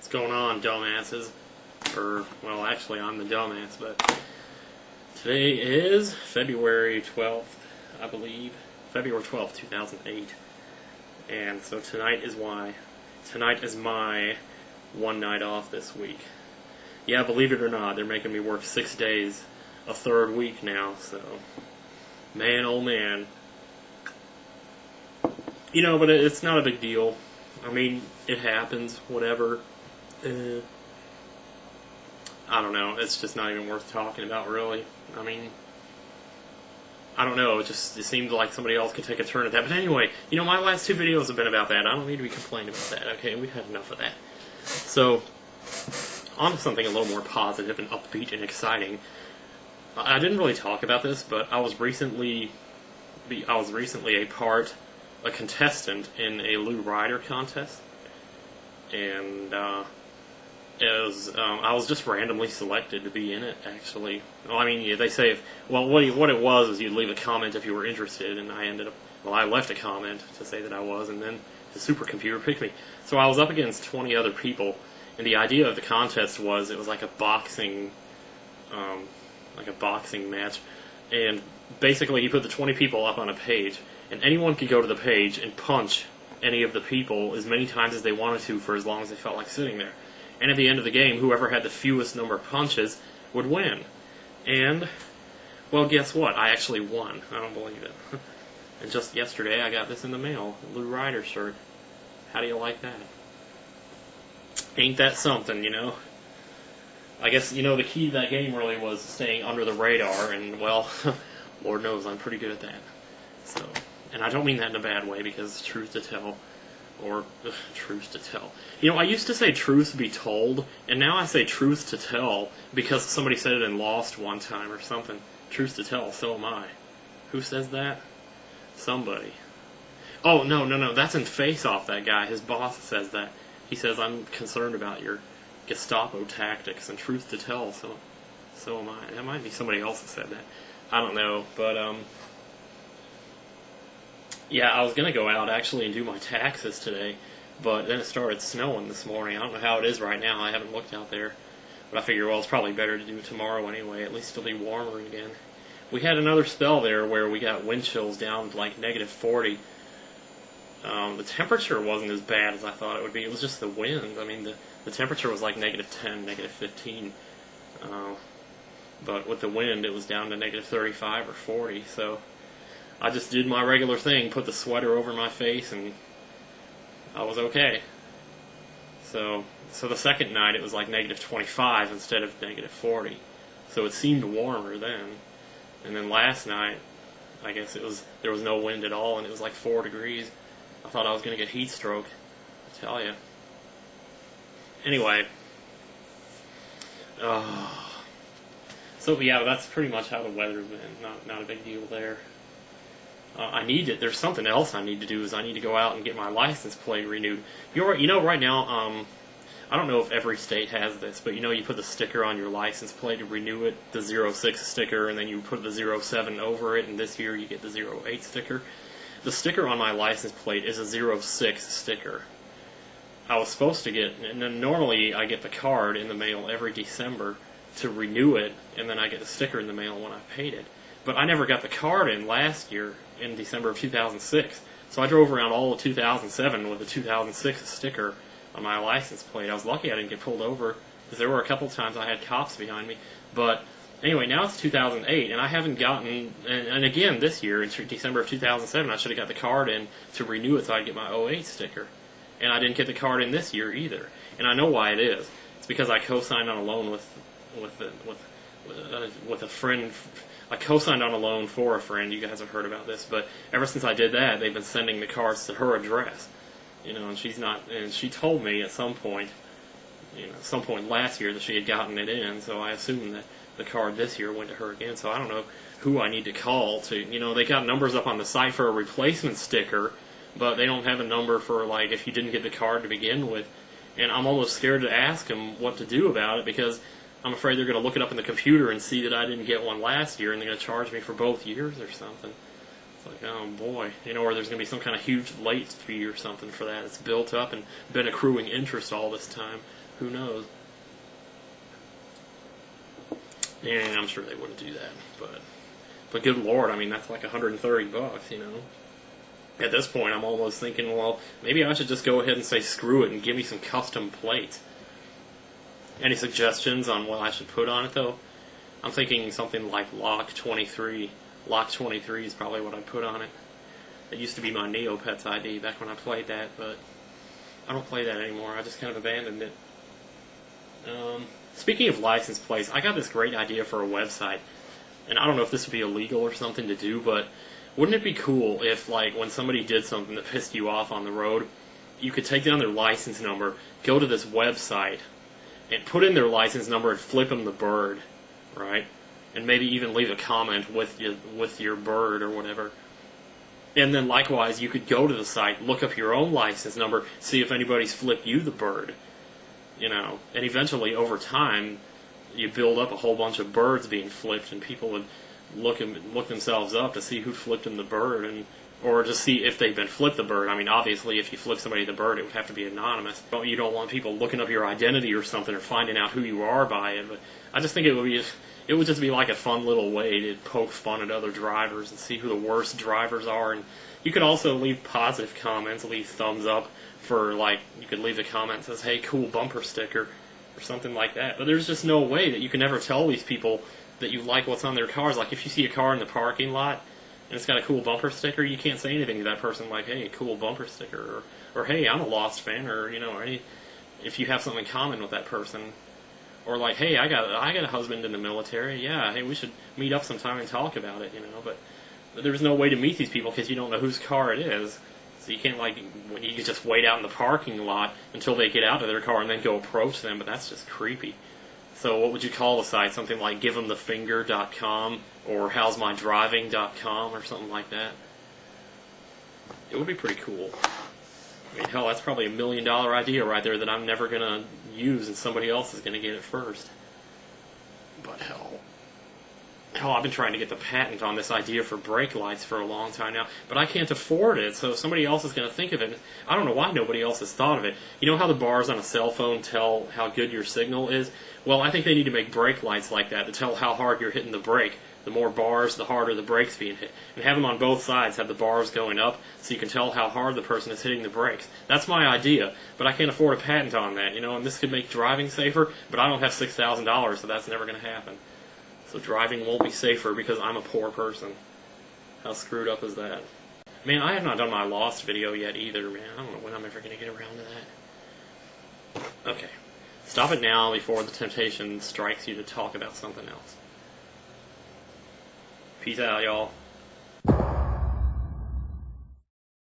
What's going on, dumbasses? Well, actually, I'm the dumbass, but today is February 12th, I believe. February 12th, 2008. And so tonight is my one night off this week. Yeah, believe it or not, they're making me work 6 days, a third week now, so man, oh man. You know, but it's not a big deal. I mean, it happens, whatever. I don't know, it's just not even worth talking about, really. I mean, I don't know, it seems like somebody else could take a turn at that. But anyway, you know, my last two videos have been about that. I don't need to be complaining about that, okay? We've had enough of that. So, on to something a little more positive and upbeat and exciting. I didn't really talk about this, but I was recently a contestant in a Lou Rider contest. And, I was just randomly selected to be in it, actually. Well, I mean, yeah, they say, what it was is you'd leave a comment if you were interested, and I left a comment to say that I was, and then the supercomputer picked me. So I was up against 20 other people, and the idea of the contest was, it was like a boxing match, and basically he put the 20 people up on a page, and anyone could go to the page and punch any of the people as many times as they wanted to for as long as they felt like sitting there. And at the end of the game, whoever had the fewest number of punches would win. And, well, guess what? I actually won. I don't believe it. And just yesterday, I got this in the mail, a Lou Rider shirt. How do you like that? Ain't that something, you know? I guess, you know, the key to that game really was staying under the radar, and, well, Lord knows I'm pretty good at that. So, and I don't mean that in a bad way, because truth to tell, truth to tell. You know, I used to say truth be told, and now I say truth to tell because somebody said it in Lost one time or something. Truth to tell, so am I. Who says that? Somebody. Oh, no, that's in Face Off, that guy. His boss says that. He says, I'm concerned about your Gestapo tactics, and truth to tell, so am I. That might be somebody else that said that. I don't know, but, yeah, I was going to go out, actually, and do my taxes today, but then it started snowing this morning. I don't know how it is right now. I haven't looked out there. But I figure, well, it's probably better to do it tomorrow anyway. At least it'll be warmer again. We had another spell there where we got wind chills down to like -40. The temperature wasn't as bad as I thought it would be. It was just the wind. I mean, the temperature was like -10, -15. But with the wind, it was down to -35 or 40, so I just did my regular thing, put the sweater over my face, and I was okay. So the second night, it was like -25 instead of -40. So it seemed warmer then. And then last night, I guess there was no wind at all, and it was like 4 degrees. I thought I was going to get heat stroke, I tell you. Anyway. So yeah, that's pretty much how the weather's been. Not a big deal there. There's something else I need to do, is I need to go out and get my license plate renewed. You know, right now, I don't know if every state has this, but you know, you put the sticker on your license plate to renew it, the 06 sticker, and then you put the 07 over it, and this year you get the 08 sticker. The sticker on my license plate is a 06 sticker. I was supposed to get, and then normally I get the card in the mail every December to renew it, and then I get the sticker in the mail when I've paid it. But I never got the card in last year, in December of 2006. So I drove around all of 2007 with a 2006 sticker on my license plate. I was lucky I didn't get pulled over, because there were a couple of times I had cops behind me. But anyway, now it's 2008, and I haven't gotten, and again this year, in December of 2007, I should have got the card in to renew it so I'd get my 08 sticker. And I didn't get the card in this year either. And I know why it is. It's because I co-signed on a loan with a friend. I co-signed on a loan for a friend. You guys have heard about this, but ever since I did that, they've been sending the cards to her address. You know, and she told me at some point last year that she had gotten it in, so I assumed that the card this year went to her again. So I don't know who I need to call to, you know, they got numbers up on the site for a replacement sticker, but they don't have a number for, like, if you didn't get the card to begin with. And I'm almost scared to ask them what to do about it, because I'm afraid they're going to look it up in the computer and see that I didn't get one last year, and they're going to charge me for both years or something. It's like, oh boy. You know, or there's going to be some kind of huge late fee or something for that. It's built up and been accruing interest all this time. Who knows? Yeah, I'm sure they wouldn't do that, but good lord, I mean, that's like $130, you know? At this point, I'm almost thinking, well, maybe I should just go ahead and say screw it and give me some custom plates. Any suggestions on what I should put on it, though? I'm thinking something like Lock 23. Lock 23 is probably what I'd put on it. It used to be my Neopets ID back when I played that, but I don't play that anymore. I just kind of abandoned it. Speaking of license plates, I got this great idea for a website. And I don't know if this would be illegal or something to do, but wouldn't it be cool if, like, when somebody did something that pissed you off on the road, you could take down their license number, go to this website, and put in their license number and flip them the bird, right? And maybe even leave a comment with your bird or whatever. And then likewise, you could go to the site, look up your own license number, see if anybody's flipped you the bird. You know, and eventually, over time, you build up a whole bunch of birds being flipped, and people would look themselves up to see who flipped them the bird, and or to see if they've been flipped the bird. I mean, obviously, if you flip somebody the bird, it would have to be anonymous. You don't want people looking up your identity or something or finding out who you are by it. But I just think it would just be like a fun little way to poke fun at other drivers and see who the worst drivers are. And you could also leave positive comments, leave thumbs up for, like, you could leave a comment that says, hey, cool bumper sticker, or something like that. But there's just no way that you can ever tell these people that you like what's on their cars. Like, if you see a car in the parking lot and it's got a cool bumper sticker, you can't say anything to that person like, hey, cool bumper sticker, or hey, I'm a Lost fan, or, you know, if you have something in common with that person. Or like, hey, I got a husband in the military, yeah, hey, we should meet up sometime and talk about it, you know. But there's no way to meet these people because you don't know whose car it is. So you can't, like, you can just wait out in the parking lot until they get out of their car and then go approach them, but that's just creepy. So what would you call the site? Something like give'emthefinger.com or howsmydriving.com or something like that? It would be pretty cool. I mean, hell, that's probably $1 million idea right there that I'm never going to use and somebody else is going to get it first. But hell, I've been trying to get the patent on this idea for brake lights for a long time now, but I can't afford it, so somebody else is going to think of it. I don't know why nobody else has thought of it. You know how the bars on a cell phone tell how good your signal is? Well, I think they need to make brake lights like that to tell how hard you're hitting the brake. The more bars, the harder the brake's being hit. And have them on both sides, have the bars going up, so you can tell how hard the person is hitting the brakes. That's my idea, but I can't afford a patent on that, you know, and this could make driving safer, but I don't have $6,000, so that's never going to happen. So driving won't be safer because I'm a poor person. How screwed up is that? Man, I have not done my Lost video yet either, man. I don't know when I'm ever going to get around to that. Okay. Stop it now before the temptation strikes you to talk about something else. Peace out, y'all.